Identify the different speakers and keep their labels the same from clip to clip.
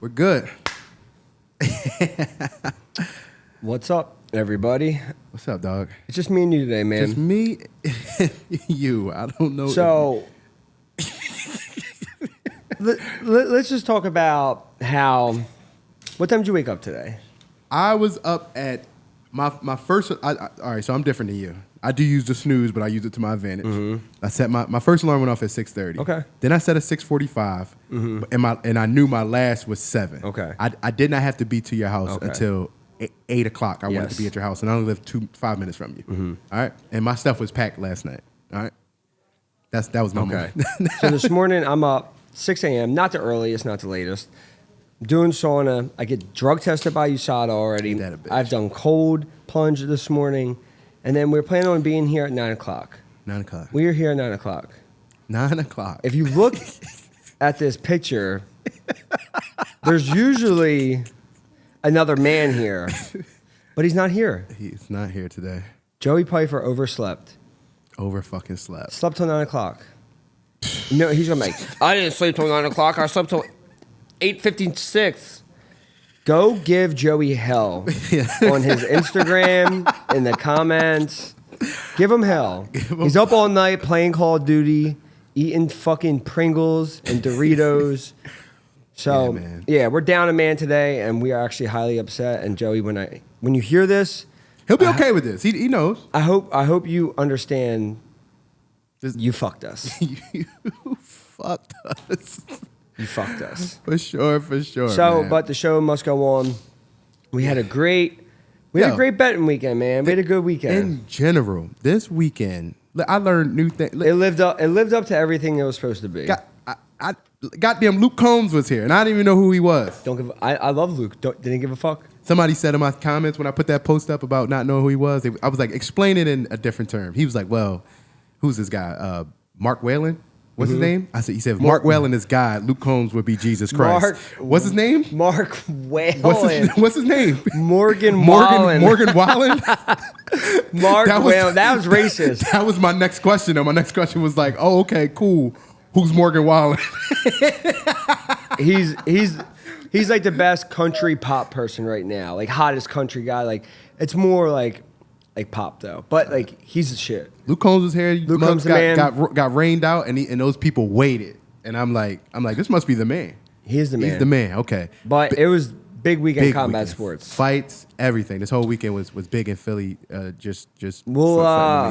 Speaker 1: We're good.
Speaker 2: What's up, everybody?
Speaker 1: What's up, dog?
Speaker 2: It's just me and you today, man.
Speaker 1: Just me, you. I don't know.
Speaker 2: So, let's just talk about how. What time did you wake up today?
Speaker 1: I was up at my first. All right, so I'm different than you. I do use the snooze, but I use it to my advantage. Mm-hmm. I set my first alarm went off at 6:30.
Speaker 2: Okay.
Speaker 1: Then I set a 6:45, and I knew my last was 7.
Speaker 2: Okay.
Speaker 1: I did not have to be to your house until 8 o'clock. I wanted to be at your house, and I only live 5 minutes from you. Mm-hmm. All right, and my stuff was packed last night. All right, that was my moment.
Speaker 2: So this morning I'm up 6 a.m. Not the earliest, not the latest. Doing sauna. I get drug tested by USADA already. I've done cold plunge this morning. And then we're planning on being here at 9 o'clock.
Speaker 1: 9 o'clock.
Speaker 2: We are here at 9 o'clock.
Speaker 1: 9 o'clock.
Speaker 2: If you look at this picture, there's usually another man here, but he's not here.
Speaker 1: He's not here today.
Speaker 2: Joey Pfeiffer overslept.
Speaker 1: Fucking slept.
Speaker 2: Slept till 9 o'clock. No, he's gonna make. I didn't sleep till 9 o'clock. I slept till 8:56. Go give Joey hell on his Instagram, in the comments. Give him hell. He's up all night playing Call of Duty, eating fucking Pringles and Doritos. So, yeah, we're down a man today, and we are actually highly upset. And Joey, when you hear this...
Speaker 1: He'll be okay with this. He knows.
Speaker 2: I hope you understand you fucked us.
Speaker 1: You fucked us.
Speaker 2: You fucked us.
Speaker 1: For sure.
Speaker 2: So,
Speaker 1: man.
Speaker 2: but the show must go on. We had a great betting weekend, man. We had a good weekend.
Speaker 1: In general, this weekend, I learned new things.
Speaker 2: It lived up to everything it was supposed to be.
Speaker 1: Goddamn Luke Combs was here, and I didn't even know who he was.
Speaker 2: I love Luke. Didn't give a fuck.
Speaker 1: Somebody said in my comments when I put that post up about not knowing who he was, I was like, explain it in a different term. He was like, well, who's this guy? Mark Whalen? What's his name? He said, Mark Whalen is God. Luke Combs would be Jesus Christ. What's his name?
Speaker 2: Mark Whalen.
Speaker 1: What's his name?
Speaker 2: Morgan Wallen.
Speaker 1: Morgan Wallen?
Speaker 2: Mark Whalen. That was racist.
Speaker 1: That was my next question. My next question was like, oh, okay, cool. Who's Morgan Wallen?
Speaker 2: He's like the best country pop person right now. Like hottest country guy. Like it's more like pop though. But like he's the shit.
Speaker 1: Luke Combs was here.
Speaker 2: Luke Combs
Speaker 1: got rained out, and those people waited. And I'm like, this must be the man.
Speaker 2: He is the man.
Speaker 1: He's the man. Okay.
Speaker 2: But it was big weekend combat sports.
Speaker 1: Fights, everything. This whole weekend was big in Philly. Just
Speaker 2: we'll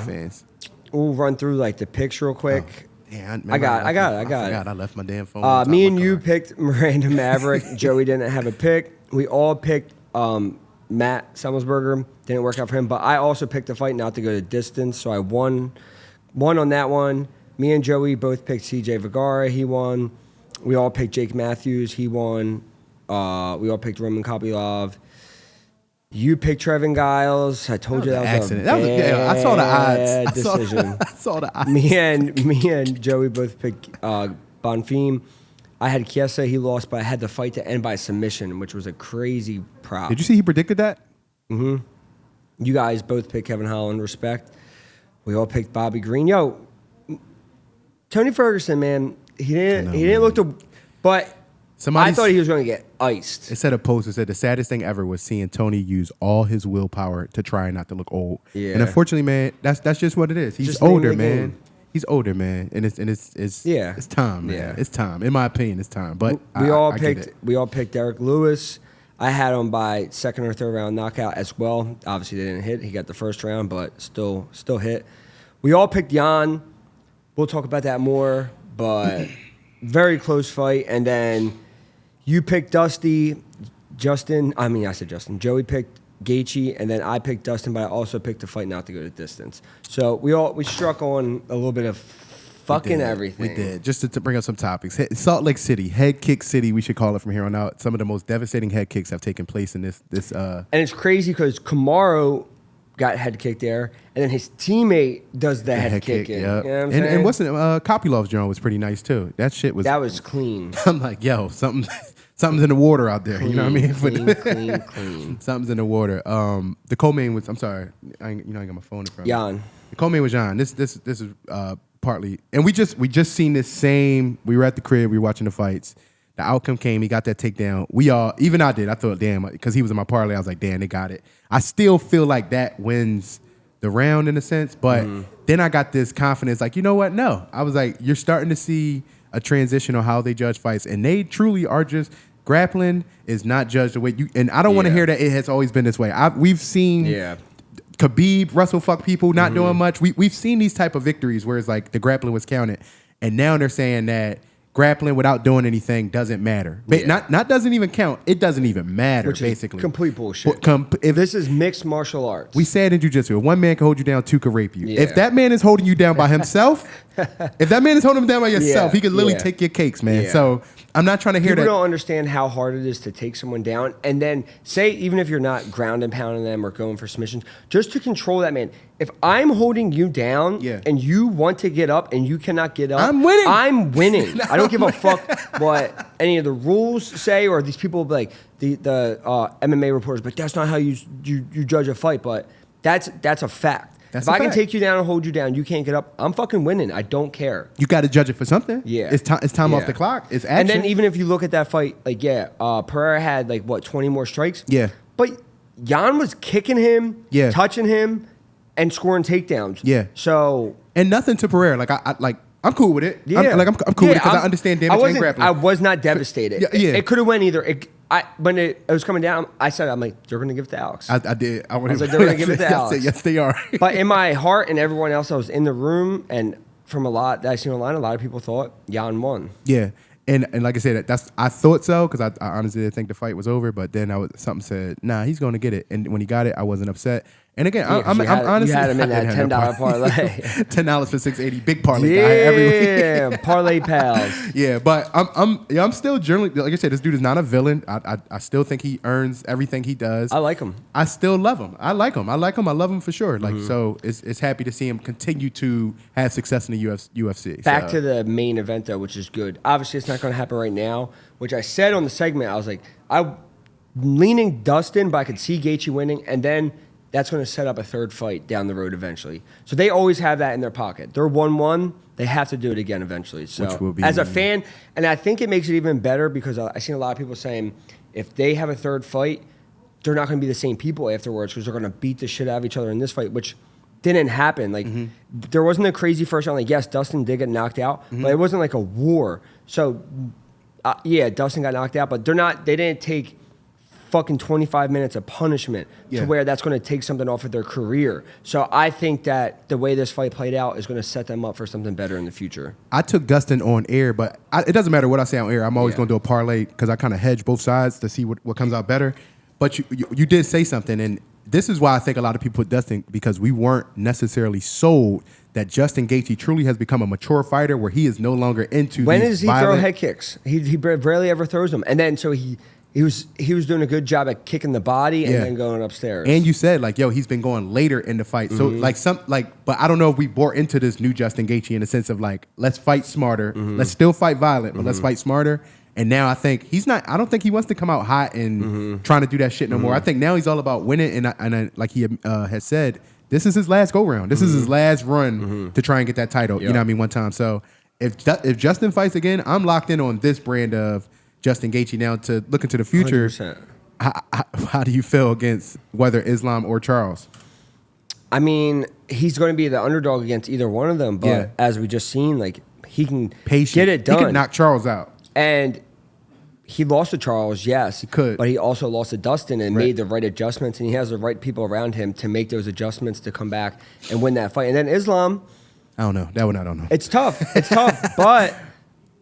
Speaker 1: fans.
Speaker 2: We'll run through like the picks real quick.
Speaker 1: Damn,
Speaker 2: I got it.
Speaker 1: I left my damn phone.
Speaker 2: Me and you picked Miranda Maverick. Joey didn't have a pick. We all picked Matt Semmelsberger. Didn't work out for him, but I also picked a fight not to go to distance, so I won on that one. Me and Joey both picked CJ Vergara. He won. We all picked Jake Matthews. He won. We all picked Roman Kopylov. You picked Trevin Giles. I told you that was
Speaker 1: accident.
Speaker 2: I
Speaker 1: saw the odds.
Speaker 2: Decision.
Speaker 1: I saw the odds.
Speaker 2: Me and Joey both picked Bonfim. I had Chiesa. He lost, but I had the fight to end by submission, which was a crazy prop.
Speaker 1: Did you see he predicted that?
Speaker 2: Mm-hmm. You guys both picked Kevin Holland. Respect. We all picked Bobby Green. Yo, Tony Ferguson, man, he didn't look to, but I thought he was going to get iced.
Speaker 1: It said a post that said the saddest thing ever was seeing Tony use all his willpower to try not to look old. Yeah. And unfortunately, man, that's just what it is. He's older, man. He's older, man, and it's time, man. Yeah. It's time. In my opinion, it's time. But
Speaker 2: we all picked Derek Lewis. I had him by second or third round knockout as well. Obviously, they didn't hit. He got the first round, but still hit. We all picked Jan. We'll talk about that more, but very close fight. And then you picked Justin. Joey picked Gaethje, and then I picked Dustin, but I also picked a fight not to go to distance. So we struck on a little bit of fucking everything.
Speaker 1: We did. Just to bring up some topics. Salt Lake City, head kick city, we should call it from here on out. Some of the most devastating head kicks have taken place in this. And
Speaker 2: it's crazy because Camaro got head kicked there, and then his teammate does the head kick. Yep. You know what I'm saying?
Speaker 1: And what's Kopylov's joint was pretty nice too. That
Speaker 2: was clean.
Speaker 1: I'm like, yo, something's in the water out there. Clean, you know what I mean?
Speaker 2: Clean.
Speaker 1: Something's in the water. The co-main was. I'm sorry, I got my phone in front of me.
Speaker 2: Jan.
Speaker 1: The co-main was Jan. This is partly, and we just seen this same. We were at the crib. We were watching the fights. The outcome came. He got that takedown. Even I did. I thought, damn, because he was in my parlay. I was like, damn, they got it. I still feel like that wins the round in a sense, but then I got this confidence. Like, you know what? No, I was like, you're starting to see a transition on how they judge fights, and they truly are just grappling is not judged the way you. And I don't want to hear that it has always been this way. We've seen Khabib wrestle fuck people not doing much. We've seen these type of victories where it's like the grappling was counted, and now they're saying that grappling without doing anything doesn't matter. Not doesn't even count. It doesn't even matter.
Speaker 2: Which
Speaker 1: basically
Speaker 2: is complete bullshit. If this is mixed martial arts,
Speaker 1: we said in jiu-jitsu, if one man can hold you down, two can rape you. If that man is holding you down by himself, if that man is holding him down by yourself, he could literally take your cakes, man. So I'm not trying to hear that.
Speaker 2: People don't understand how hard it is to take someone down, and then say even if you're not ground and pounding them or going for submissions, just to control that man. If I'm holding you down and you want to get up and you cannot get up,
Speaker 1: I'm winning.
Speaker 2: I'm winning. I don't give a fuck what any of the rules say, or these people like the MMA reporters, but that's not how you judge a fight. But that's a fact. If I can take you down and hold you down, you can't get up, I'm fucking winning. I don't care.
Speaker 1: You got to judge it for something.
Speaker 2: Yeah.
Speaker 1: It's time off the clock. It's action.
Speaker 2: And then even if you look at that fight, like, Pereira had, 20 more strikes?
Speaker 1: Yeah.
Speaker 2: But Jan was kicking him, touching him, and scoring takedowns.
Speaker 1: Yeah.
Speaker 2: So.
Speaker 1: And nothing to Pereira. I'm cool with it.
Speaker 2: Yeah.
Speaker 1: I'm cool with it because I understand damage and grappling.
Speaker 2: I was not devastated. It could have went either. When it was coming down, I'm like, they're going to give it to Alex.
Speaker 1: I did. I
Speaker 2: was like, they're going to give it to Alex.
Speaker 1: Yes, they are.
Speaker 2: But in my heart and everyone else that was in the room, and from a lot that I seen online, a lot of people thought Jan won.
Speaker 1: Yeah. And like I said, I thought so because I honestly didn't think the fight was over. But then something said, nah, he's going to get it. And when he got it, I wasn't upset. And again, I'm honestly,
Speaker 2: you had him in that $10 parlay.
Speaker 1: $10 for 680, big parlay guy every week.
Speaker 2: Yeah, parlay pals.
Speaker 1: Yeah, but I'm still generally, like I said, this dude is not a villain. I still think he earns everything he does.
Speaker 2: I like him.
Speaker 1: I still love him. I like him. I love him for sure. So it's happy to see him continue to have success in the UFC.
Speaker 2: Back to the main event though, which is good. Obviously, it's not going to happen right now. Which I said on the segment, I was like, I'm leaning Dustin, but I could see Gaethje winning, and then that's going to set up a third fight down the road eventually. So they always have that in their pocket. They're 1-1. They have to do it again eventually. So
Speaker 1: which will be
Speaker 2: as a fan, and I think it makes it even better because I've seen a lot of people saying if they have a third fight, they're not going to be the same people afterwards because they're going to beat the shit out of each other in this fight, which didn't happen. There wasn't a crazy first round. Yes, Dustin did get knocked out, but it wasn't like a war. So Dustin got knocked out, but they didn't take fucking 25 minutes of punishment to where that's going to take something off of their career. So I think that the way this fight played out is going to set them up for something better in the future.
Speaker 1: I took Dustin on air, but it doesn't matter what I say on air. I'm always going to do a parlay because I kind of hedge both sides to see what comes out better. But you did say something, and this is why I think a lot of people put Dustin, because we weren't necessarily sold that Justin Gaethje truly has become a mature fighter where he is no longer into
Speaker 2: when
Speaker 1: these
Speaker 2: does he throw head kicks? He rarely ever throws them. And then so he was doing a good job at kicking the body and then going upstairs.
Speaker 1: And you said he's been going later in the fight. So but I don't know if we bore into this new Justin Gaethje in the sense of let's fight smarter. Let's still fight violent, but let's fight smarter. And now I think I don't think he wants to come out hot and trying to do that shit no more. I think now he's all about winning. And like he has said, this is his last go round. This is his last run to try and get that title. You know what I mean? One time. So if Justin fights again, I'm locked in on this brand of Justin Gaethje now to look into the future.
Speaker 2: 100%.
Speaker 1: How do you feel against whether Islam or Charles?
Speaker 2: I mean, he's going to be the underdog against either one of them, but as we just seen, he can get it done.
Speaker 1: He can knock Charles out.
Speaker 2: And he lost to Charles, yes.
Speaker 1: He could.
Speaker 2: But he also lost to Dustin and made the right adjustments, and he has the right people around him to make those adjustments to come back and win that fight. And then Islam,
Speaker 1: I don't know. That one I don't know.
Speaker 2: It's tough. It's tough, but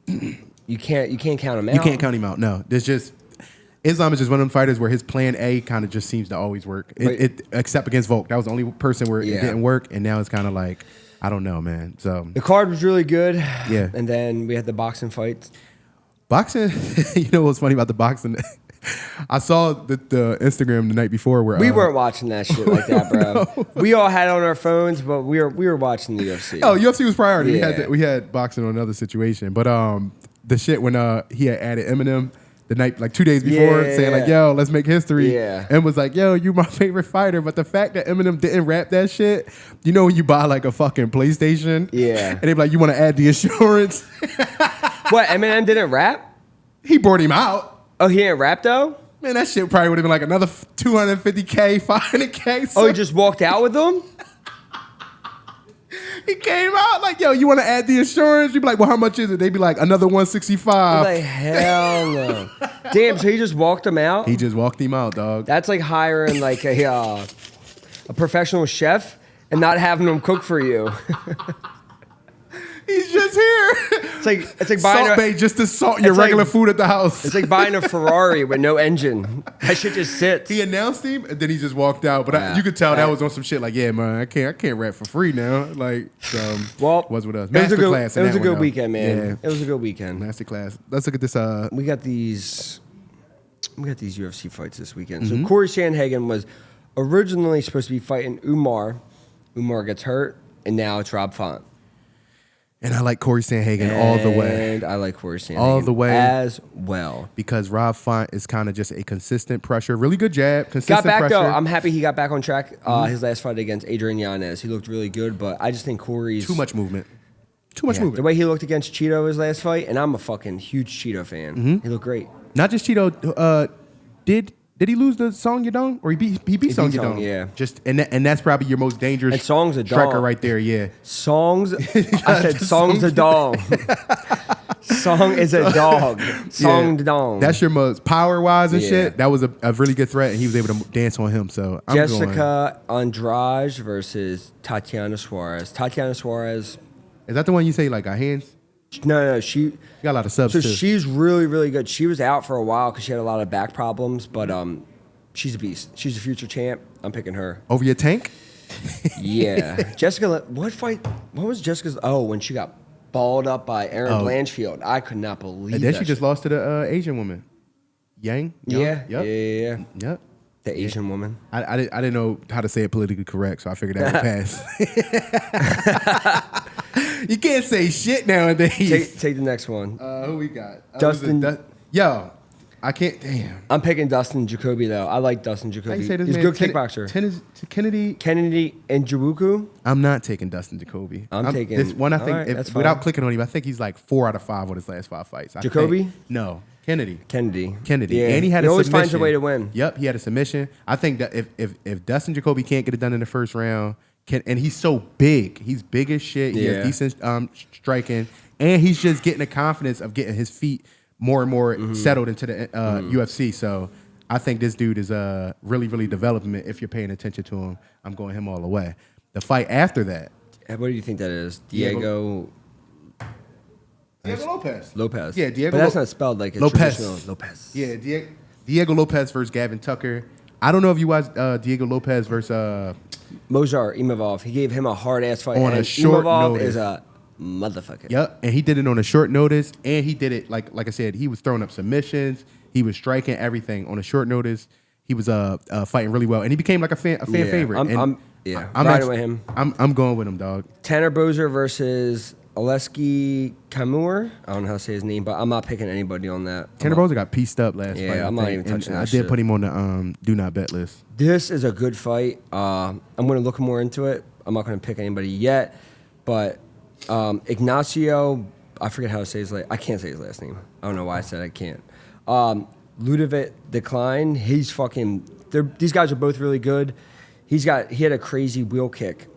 Speaker 2: you can't count him out.
Speaker 1: You can't count him out. No, Islam is just one of them fighters where his plan A kind of just seems to always work. Except against Volk, that was the only person where it didn't work, and now it's kind of I don't know, man. So
Speaker 2: the card was really good.
Speaker 1: Yeah,
Speaker 2: and then we had the boxing fights.
Speaker 1: Boxing, you know what's funny about the boxing? I saw the Instagram the night before where
Speaker 2: we weren't watching that shit like that, bro. No. We all had it on our phones, but we were watching the UFC.
Speaker 1: Oh, UFC was priority. Yeah. We had boxing on another situation, but the shit when he had added Eminem the night 2 days before saying yo, let's make history.
Speaker 2: Yeah.
Speaker 1: And was like, yo, you my favorite fighter. But the fact that Eminem didn't rap that shit, you know when you buy a fucking PlayStation?
Speaker 2: Yeah.
Speaker 1: And they be like, you want to add the insurance?
Speaker 2: What, Eminem didn't rap?
Speaker 1: He brought him out.
Speaker 2: Oh, he didn't rap though?
Speaker 1: Man, that shit probably would have been like another $250K, $500K.
Speaker 2: Oh, he just walked out with them?
Speaker 1: He came out like, yo, you want to add the insurance? You'd be like, well, how much is it? They'd be like, another $165.
Speaker 2: I'm like, hell no. Damn, so he just walked him out?
Speaker 1: He just walked him out, dog.
Speaker 2: That's like hiring like a professional chef and not having him cook for you.
Speaker 1: He's just here.
Speaker 2: It's like buying
Speaker 1: Salt Bay just to salt your regular food at the house.
Speaker 2: It's like buying a Ferrari with no engine. That shit just sits.
Speaker 1: He announced him and then he just walked out. But you could tell that was on some shit like, yeah, man, I can't rap for free now. Like,
Speaker 2: well,
Speaker 1: was with us.
Speaker 2: It was a good
Speaker 1: one,
Speaker 2: weekend, man.
Speaker 1: Yeah.
Speaker 2: It was a good weekend.
Speaker 1: Masterclass. Let's look at this.
Speaker 2: We got these UFC fights this weekend. So Cory Sandhagen was originally supposed to be fighting Umar. Umar gets hurt, and now it's Rob Font.
Speaker 1: And I like Cory Sandhagen all the way.
Speaker 2: And I like Cory Sandhagen
Speaker 1: all the way
Speaker 2: as well.
Speaker 1: Because Rob Font is kind of just a consistent pressure. Really good jab. Consistent
Speaker 2: got back,
Speaker 1: pressure.
Speaker 2: though. I'm happy he got back on track. His last fight against Adrian Yanez. He looked really good, but I just think Cory's...
Speaker 1: Too much movement. Too much movement.
Speaker 2: The way he looked against Cheeto his last fight, and I'm a fucking huge Cheeto fan. He looked great.
Speaker 1: Not just Cheeto. Did he lose the Song Yadong? Or he beat Song Yadong?
Speaker 2: Yeah.
Speaker 1: And that's probably your most dangerous
Speaker 2: And Song's a
Speaker 1: striker
Speaker 2: dog.
Speaker 1: right there, yeah.
Speaker 2: Song's a dog. Song is a dog. Song the dog.
Speaker 1: That's your most power-wise and
Speaker 2: Yeah.
Speaker 1: shit. That was a really good threat, and he was able to dance on him. So I'm
Speaker 2: Jessica Andrade versus Tatiana Suarez. Tatiana Suarez.
Speaker 1: Is that the one you say like got hands?
Speaker 2: No, she
Speaker 1: got a lot of subs
Speaker 2: so
Speaker 1: too.
Speaker 2: she's really, really good. She was out for a while because she had a lot of back problems, but she's a beast. She's a future champ. I'm picking her.
Speaker 1: Over your tank?
Speaker 2: Yeah. Jessica, what fight? What was Jessica's? Oh, when she got balled up by Erin Blanchfield. I could not believe
Speaker 1: And then
Speaker 2: that
Speaker 1: she just lost to the Asian woman. Yang?
Speaker 2: Yeah.
Speaker 1: Yep.
Speaker 2: Yeah.
Speaker 1: Yep.
Speaker 2: The Asian woman.
Speaker 1: I didn't know how to say it politically correct, so I figured that would pass. You can't say shit nowadays.
Speaker 2: Take the next one.
Speaker 1: Who we got?
Speaker 2: Dustin.
Speaker 1: Yo, I can't. Damn.
Speaker 2: I'm picking Dustin Jacoby though. I like Dustin
Speaker 1: How
Speaker 2: Jacoby.
Speaker 1: you say this
Speaker 2: He's a
Speaker 1: man?
Speaker 2: good kickboxer.
Speaker 1: Kennedy.
Speaker 2: Kennedy Nzechukwu.
Speaker 1: I'm not taking Dustin Jacoby.
Speaker 2: I'm taking
Speaker 1: this one. I think
Speaker 2: all right, that's
Speaker 1: without
Speaker 2: fine.
Speaker 1: clicking on him, I think he's like 4 out of 5 on his last 5 fights.
Speaker 2: Jacoby?
Speaker 1: No, Kennedy.
Speaker 2: Kennedy.
Speaker 1: Yeah. And he had a
Speaker 2: always
Speaker 1: submission.
Speaker 2: finds a way to win.
Speaker 1: Yep, he had a submission. I think that if Dustin Jacoby can't get it done in the first round, and he's so big, he's big as shit. He has decent striking, and he's just getting the confidence of getting his feet more and more settled into the UFC. So I think this dude is really, really developing. If you're paying attention to him, I'm going him all the way. The fight after that.
Speaker 2: What do you think that is? Diego
Speaker 1: Lopes.
Speaker 2: Lopes.
Speaker 1: Yeah, Diego.
Speaker 2: But that's not spelled like a traditional Lopes.
Speaker 1: Yeah, Diego Lopes versus Gavin Tucker. I don't know if you watched Diego Lopes versus
Speaker 2: Mozart Imavov. He gave him a hard ass fight.
Speaker 1: On
Speaker 2: and
Speaker 1: a short
Speaker 2: Imavov
Speaker 1: notice.
Speaker 2: is a motherfucker.
Speaker 1: Yep, and he did it on a short notice, and he did it like I said, he was throwing up submissions, he was striking everything on a short notice. He was fighting really well, and he became like a fan favorite.
Speaker 2: I'm riding with him.
Speaker 1: I'm going with him, dog.
Speaker 2: Tanner Boser versus Aleksa Camur. I don't know how to say his name, but I'm not picking anybody on that.
Speaker 1: Tanner Boser got pieced up last fight.
Speaker 2: I'm not even touching that
Speaker 1: I
Speaker 2: shit.
Speaker 1: did put him on the do not bet list.
Speaker 2: This is a good fight. I'm going to look more into it. I'm not going to pick anybody yet, but Ignacio, I forget how to say his I can't say his last name. I don't know why I said I can't. Ludovit Klein, he's fucking. These guys are both really good. He had a crazy wheel kick.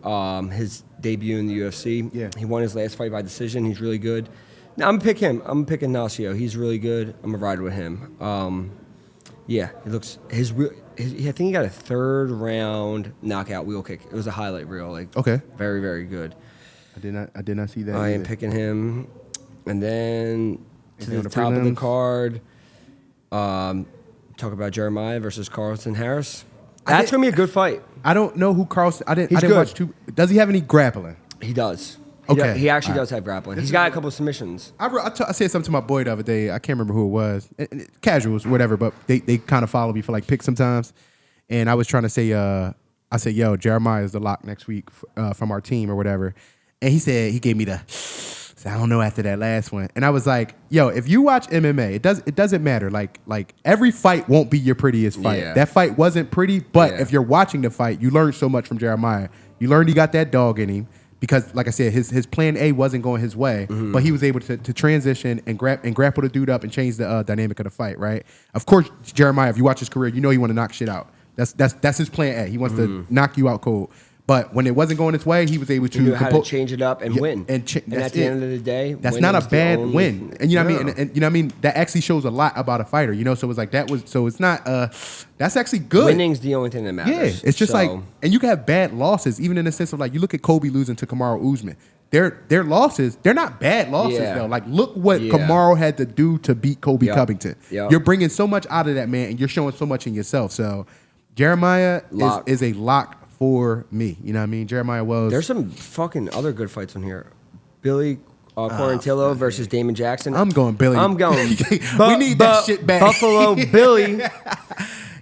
Speaker 2: His debut in the UFC.
Speaker 1: Yeah.
Speaker 2: He won his last fight by decision. He's really good. Now I'm gonna pick him. I'm gonna pick Ignacio. He's really good. I'm gonna ride with him. Yeah, he looks I think he got a 3rd round knockout wheel kick. It was a highlight reel.
Speaker 1: Okay.
Speaker 2: Very, very good.
Speaker 1: I did not see that.
Speaker 2: I am
Speaker 1: either.
Speaker 2: picking him. And then to
Speaker 1: Anything on
Speaker 2: the
Speaker 1: the
Speaker 2: top of the
Speaker 1: prelims?
Speaker 2: card, talk about Jeremiah versus Carlston Harris. That's going to be a good fight.
Speaker 1: I don't know who Carlston. I didn't
Speaker 2: good.
Speaker 1: watch too. Does he have any grappling?
Speaker 2: He does.
Speaker 1: Okay.
Speaker 2: He actually
Speaker 1: All right.
Speaker 2: does have grappling. He's got a couple of submissions.
Speaker 1: I said something to my boy the other day. I can't remember who it was. Casuals, whatever, but they kind of follow me for like picks sometimes. And I was trying to say, I said, yo, Jeremiah is the lock next week from our team or whatever. And he said, he gave me the, I don't know after that last one. And I was like, yo, if you watch MMA, it doesn't matter. Like every fight won't be your prettiest fight.
Speaker 2: Yeah.
Speaker 1: That fight wasn't pretty, but
Speaker 2: Yeah.
Speaker 1: if you're watching the fight, you learn so much from Jeremiah. You learned he got that dog in him. because, like I said, his plan A wasn't going his way, but he was able to transition and grapple the dude up and change the dynamic of the fight, right? Of course, Jeremiah, if you watch his career, you know he want to knock shit out. That's his plan A. He wants to knock you out cold. But when it wasn't going his way, he was able to...
Speaker 2: He knew how to change it up and win. And at the end of the day,
Speaker 1: that's not a bad win. And you know what I mean? And you know what I mean? That actually shows a lot about a fighter, you know? So it's like so it's not... that's actually good.
Speaker 2: Winning's the only thing that matters.
Speaker 1: Yeah, it's just like... And you can have bad losses, even in the sense of like, you look at Kobe losing to Kamaru Usman. Their losses, they're not bad losses, though. Like, look what Kamaru had to do to beat Kobe Covington. You're bringing so much out of that man, and you're showing so much in yourself. So Jeremiah is a lock for me. You know what I mean? Jeremiah Wells.
Speaker 2: There's some fucking other good fights on here. Billy Quarantillo versus Damon Jackson.
Speaker 1: I'm going Billy.
Speaker 2: I'm going.
Speaker 1: We need that shit back.
Speaker 2: Buffalo Billy.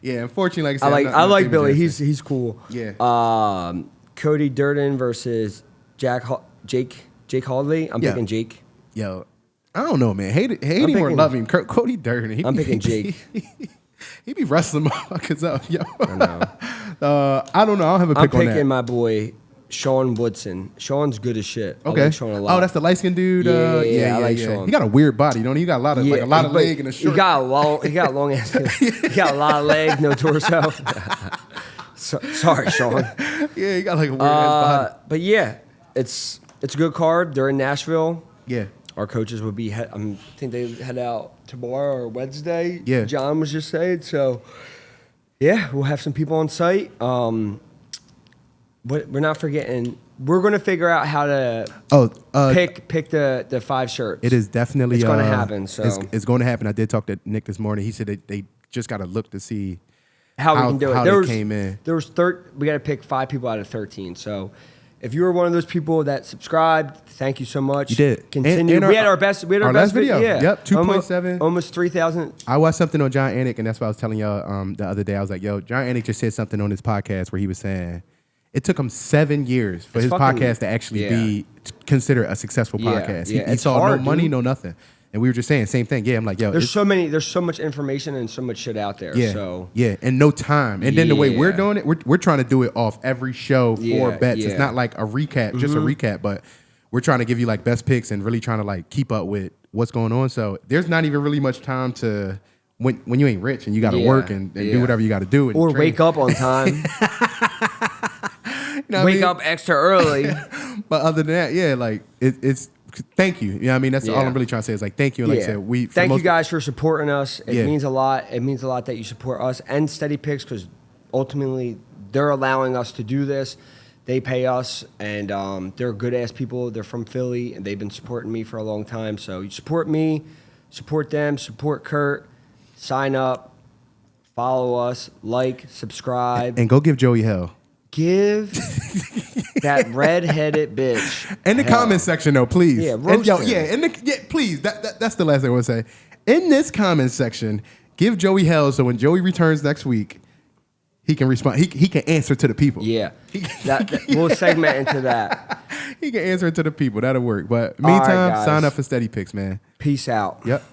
Speaker 1: Yeah, unfortunately, like I said,
Speaker 2: I like Billy. He's cool.
Speaker 1: Yeah.
Speaker 2: Cody Durden versus Jake Hadley. I'm picking Jake.
Speaker 1: Yo, I don't know, man. Hate him or love him. Cody Durden.
Speaker 2: I'm picking Jake.
Speaker 1: He be wrestling motherfuckers up, yo.
Speaker 2: I know.
Speaker 1: I don't know. I don't have a pick on that.
Speaker 2: I'm picking my boy Sean Woodson. Sean's good as shit.
Speaker 1: Okay.
Speaker 2: I like Sean a lot.
Speaker 1: Oh, that's the light skinned dude.
Speaker 2: Yeah, I like Sean.
Speaker 1: He got a weird body, don't he? He got a lot of leg and a short.
Speaker 2: He got long ass. He got a lot of legs, no torso. Sorry, Sean.
Speaker 1: Yeah, he got like a weird ass body.
Speaker 2: But yeah, it's a good card. They're in Nashville.
Speaker 1: Yeah.
Speaker 2: Our coaches would be. I think they head out tomorrow or Wednesday.
Speaker 1: Yeah.
Speaker 2: John was just saying. So, yeah, we'll have some people on site. But we're not forgetting. We're going to figure out how to pick the 5 shirts.
Speaker 1: It is definitely
Speaker 2: it's going to happen. So
Speaker 1: it's going to happen. I did talk to Nick this morning. He said they just got to look to see
Speaker 2: how we can do it.
Speaker 1: How they came in.
Speaker 2: There was we got to pick 5 people out of 13. So. If you were one of those people that subscribed, thank you so much.
Speaker 1: You did.
Speaker 2: Continue. We had our best. We had our best
Speaker 1: video.
Speaker 2: Yeah.
Speaker 1: Yep. 2.7.
Speaker 2: Almost 3,000.
Speaker 1: I watched something on John Anik, and that's what I was telling y'all the other day. I was like, yo, John Anik just said something on his podcast where he was saying it took him 7 years for his podcast to actually be considered a successful podcast. He saw hard, no money, no nothing. And we were just saying same thing. Yeah, I'm like, yo,
Speaker 2: there's so much information and so much shit out there.
Speaker 1: Yeah,
Speaker 2: so
Speaker 1: and no time. And then the way we're doing it, we're trying to do it off every show for bets. It's not like a recap, just a recap, but we're trying to give you like best picks and really trying to like keep up with what's going on. So there's not even really much time to when you ain't rich and you got to work and do whatever you got to do,
Speaker 2: or wake up on time. Wake up extra early.
Speaker 1: But other than that, yeah, like it's. Thank you. You know what I mean? That's all I'm really trying to say is like thank you. And like I said, thank
Speaker 2: you guys for supporting us. It means a lot. It means a lot that you support us and SteadyPicks because ultimately they're allowing us to do this. They pay us and they're good ass people. They're from Philly and they've been supporting me for a long time. So you support me, support them, support Kurt, sign up, follow us, like, subscribe.
Speaker 1: And go give Joey hell.
Speaker 2: Give that red-headed bitch.
Speaker 1: In the comment section, though, please.
Speaker 2: Yeah, roast him.
Speaker 1: Please. That's the last thing I want to say. In this comment section, give Joey hell so when Joey returns next week, he can respond. He can answer to the people.
Speaker 2: Yeah, we'll segment into that.
Speaker 1: He can answer it to the people. That'll work. But meantime,
Speaker 2: right,
Speaker 1: sign up for SteadyPicks, man.
Speaker 2: Peace out.
Speaker 1: Yep.